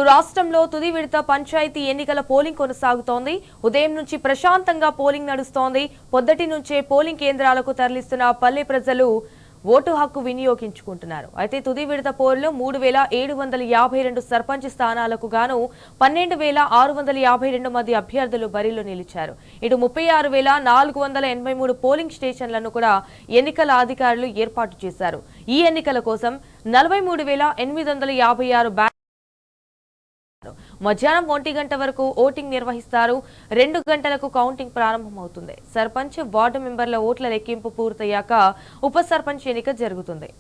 రాష్ట్రంలో తుది విడత పంచాయతీ ఎన్నికల పోలింగ్ కొనసాగుతోంది. ఉదయం నుంచి ప్రశాంతంగా పోలింగ్ నడుస్తోంది. పొద్దటి నుంచే పోలింగ్ కేంద్రాలకు తరలిస్తున్న పల్లె ప్రజలు ఓటు హక్కు వినియోగించుకుంటున్నారు. అయితే తుది విడత పోరులో 3752 సర్పంచ్ స్థానాలకు గాను 12652 మంది అభ్యర్థులు బరిలో నిలిచారు. ఇటు 36483 పోలింగ్ స్టేషన్లను కూడా ఎన్నికల అధికారులు ఏర్పాటు చేశారు. ఈ ఎన్నికల కోసం 43856 మధ్యాహ్నం 1 గంట వరకు ఓటింగ్ నిర్వహిస్తారు. 2 గంటలకు కౌంటింగ్ ప్రారంభమవుతుంది. సర్పంచ్, వార్డు మెంబర్ల ఓట్ల లెక్కింపు పూర్తయ్యాక ఉప సర్పంచ్ ఎన్నిక జరుగుతుంది.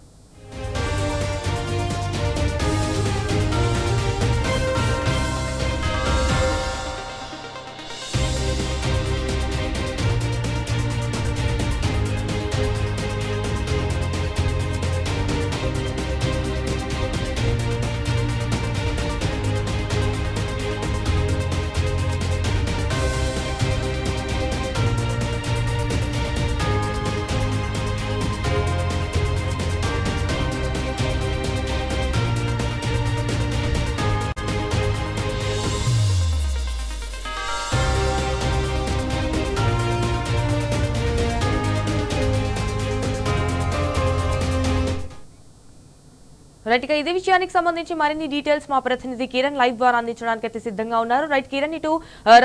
రైట్, ఇదే విషయానికి సంబంధించి మరిన్ని డీటెయిల్స్ మా ప్రతినిధి కిరణ్ లైవ్ ద్వారా అందించడానికి అయితే సిద్ధంగా ఉన్నారు. రైట్ కిరణ్, ఇటు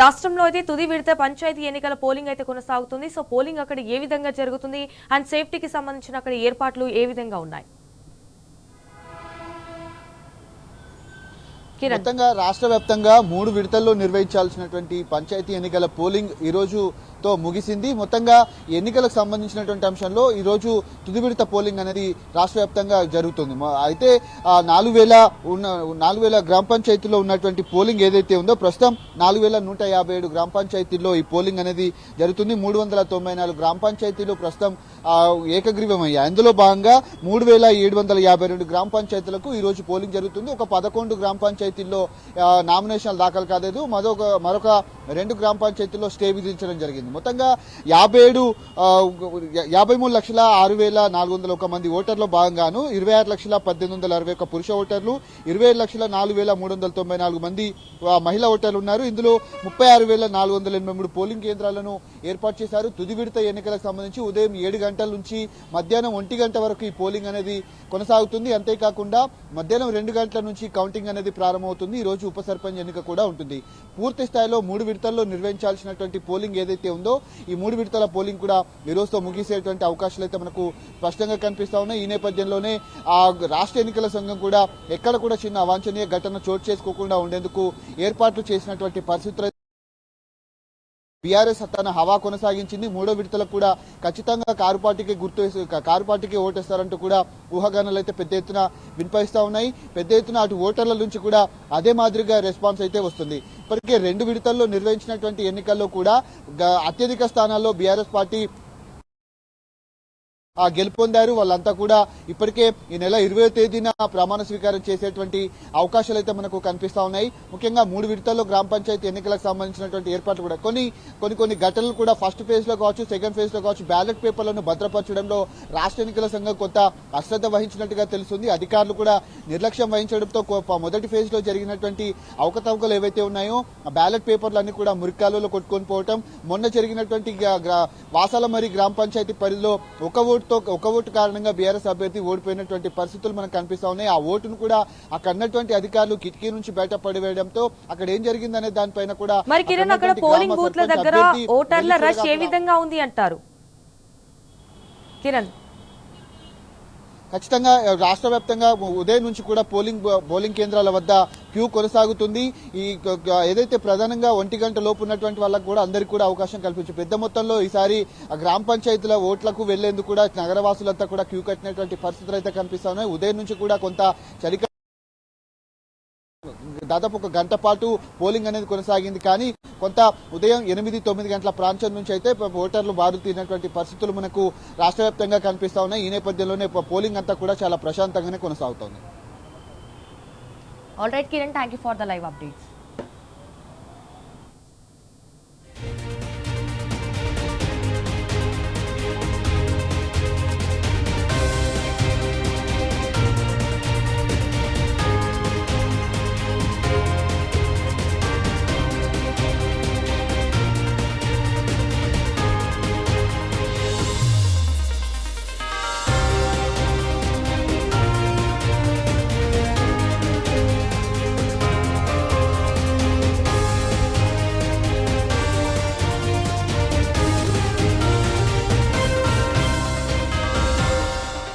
రాష్ట్రంలో అయితే తుది విడత పంచాయతీ ఎన్నికల పోలింగ్ అయితే కొనసాగుతుంది. సో పోలింగ్ అక్కడ ఏ విధంగా జరుగుతుంది అండ్ సేఫ్టీకి సంబంధించిన అక్కడ ఏర్పాట్లు ఏ విధంగా ఉన్నాయి? మొత్తంగా రాష్ట్ర వ్యాప్తంగా 3 విడతల్లో నిర్వహించాల్సినటువంటి పంచాయతీ ఎన్నికల పోలింగ్ ఈ రోజుతో ముగిసింది. మొత్తంగా ఎన్నికలకు సంబంధించినటువంటి అంశంలో ఈ రోజు తుది విడత పోలింగ్ అనేది రాష్ట్ర వ్యాప్తంగా జరుగుతుంది. అయితే 4000 గ్రామ పంచాయతీల్లో ఉన్నటువంటి పోలింగ్ ఏదైతే ఉందో ప్రస్తుతం 4157 గ్రామ పంచాయతీల్లో ఈ పోలింగ్ అనేది జరుగుతుంది. 394 గ్రామ పంచాయతీలు ప్రస్తుతం ఏకగ్రీవమయ్యాయి. అందులో భాగంగా 3752 గ్రామ పంచాయతీలకు ఈ రోజు పోలింగ్ జరుగుతుంది. ఒక 11 గ్రామ పంచాయతీల్లో నామినేషన్లు దాఖలు కాలేదు. మరొక 2 గ్రామ పంచాయతీల్లో స్టే విధించడం జరిగింది. మొత్తంగా 53,06,401 మంది ఓటర్లో భాగంగాను 26,18,61 పురుష ఓటర్లు, 27,04,394 మంది మహిళా ఓటర్లు ఉన్నారు. ఇందులో 36,483 పోలింగ్ కేంద్రాలను ఏర్పాటు చేశారు. తుది విడత ఎన్నికలకు సంబంధించి ఉదయం 7 గంటల నుంచి మధ్యాహ్నం 1 గంట వరకు ఈ పోలింగ్ అనేది కొనసాగుతుంది. అంతేకాకుండా మధ్యాహ్నం 2 గంటల నుంచి కౌంటింగ్ అనేది ప్రారంభమవుతుంది. ఈ రోజు ఉప సర్పంచ్ ఎన్నిక కూడా ఉంటుంది. పూర్తి స్థాయిలో 3 విడతల్లో నిర్వహించాల్సినటువంటి పోలింగ్ ఏదైతే ఉందో ఈ 3 విడతల పోలింగ్ కూడా ఈ రోజుతో ముగిసేటువంటి అవకాశాలు అయితే మనకు స్పష్టంగా కనిపిస్తా ఉన్నాయి. ఈ నేపథ్యంలోనే రాష్ట్ర ఎన్నికల సంఘం కూడా ఎక్కడ కూడా చిన్న అవాంఛనీయ ఘటన చోటు చేసుకోకుండా ఉండేందుకు ఏర్పాట్లు చేసినటువంటి పరిస్థితులు బీఆర్ఎస్ తన హవా కొనసాగించింది. 3వ విడతలకు కూడా ఖచ్చితంగా కారు పార్టీకి ఓటేస్తారంటూ కూడా ఊహాగానాలు అయితే పెద్ద ఎత్తున వినిపిస్తా ఉన్నాయి. పెద్ద ఎత్తున అటు ఓటర్ల నుంచి కూడా అదే మాదిరిగా రెస్పాన్స్ అయితే వస్తుంది. ఇప్పటికే 2 విడతల్లో నిర్వహించినటువంటి ఎన్నికల్లో కూడా అత్యధిక స్థానాల్లో బీఆర్ఎస్ పార్టీ గెలుపొందారు. వాళ్ళంతా కూడా ఇప్పటికే ఈ నెల 20వ తేదీన ప్రమాణ స్వీకారం చేసేటువంటి అవకాశాలు అయితే మనకు కనిపిస్తా ఉన్నాయి. ముఖ్యంగా 3 విడతల్లో గ్రామ పంచాయతీ ఎన్నికలకు సంబంధించినటువంటి ఏర్పాట్లు కూడా కొన్ని ఘటనలు కూడా ఫస్ట్ ఫేజ్ లో కావచ్చు, సెకండ్ ఫేజ్ లో కావచ్చు బ్యాలెట్ పేపర్లను భద్రపరచడంలో రాష్ట్ర ఎన్నికల సంఘం కొంత అశ్రద్ధ వహించినట్టుగా తెలుస్తుంది. అధికారులు కూడా నిర్లక్ష్యం వహించడంతో మొదటి ఫేజ్ లో జరిగినటువంటి అవకతవకలు ఏవైతే ఉన్నాయో ఆ బ్యాలెట్ పేపర్లన్నీ కూడా మురికాలలో కొట్టుకొని పోవటం, మొన్న జరిగినటువంటి వాసాలమరి గ్రామ పంచాయతీ పరిధిలో ఒక ఓటు కారణంగా బీఆర్ఎస్ అభ్యర్థి ఓడిపోయినటువంటి పరిస్థితులు మనకు కనిపిస్తా ఉన్నాయి. ఆ ఓటును కూడా అక్కడ ఉన్నటువంటి అధికారులు కిటికీ నుంచి బయట పడివేయడంతో అక్కడ ఏం జరిగిందనే దానిపైన కూడా మరి కిరణ్, అక్కడ పోలింగ్ బూత్ల దగ్గర ఓటర్ల రష్ ఏ విధంగా ఉంది అంటారు కిరణ్? ఖచ్చితంగా రాష్ట్ర వ్యాప్తంగా ఉదయం నుంచి కూడా పోలింగ్ కేంద్రాల వద్ద క్యూ కొనసాగుతుంది. ఈ ఏదైతే ప్రధానంగా 1 గంట లోపు ఉన్నటువంటి వాళ్ళకు కూడా అందరికీ కూడా అవకాశం కల్పించి పెద్ద మొత్తంలో ఈసారి గ్రామ పంచాయతీల ఓట్లకు వెళ్లేందుకు కూడా నగరవాసులంతా కూడా క్యూ కట్టినటువంటి పరిస్థితులు అయితే కనిపిస్తా ఉన్నాయి. ఉదయం నుంచి కూడా కొంత చలిక దాదాపు 1 గంట పాటు పోలింగ్ అనేది కొనసాగింది. కానీ కొంత ఉదయం 8-9 గంటల ప్రాంతం నుంచి అయితే ఓటర్లు బారు తీరినటువంటి పరిస్థితులు మనకు రాష్ట్ర వ్యాప్తంగా కనిపిస్తా ఉన్నాయి. ఈ నేపథ్యంలోనే పోలింగ్ అంతా కూడా చాలా ప్రశాంతంగానే కొనసాగుతోంది. All right, Kiran, thank you for the live updates.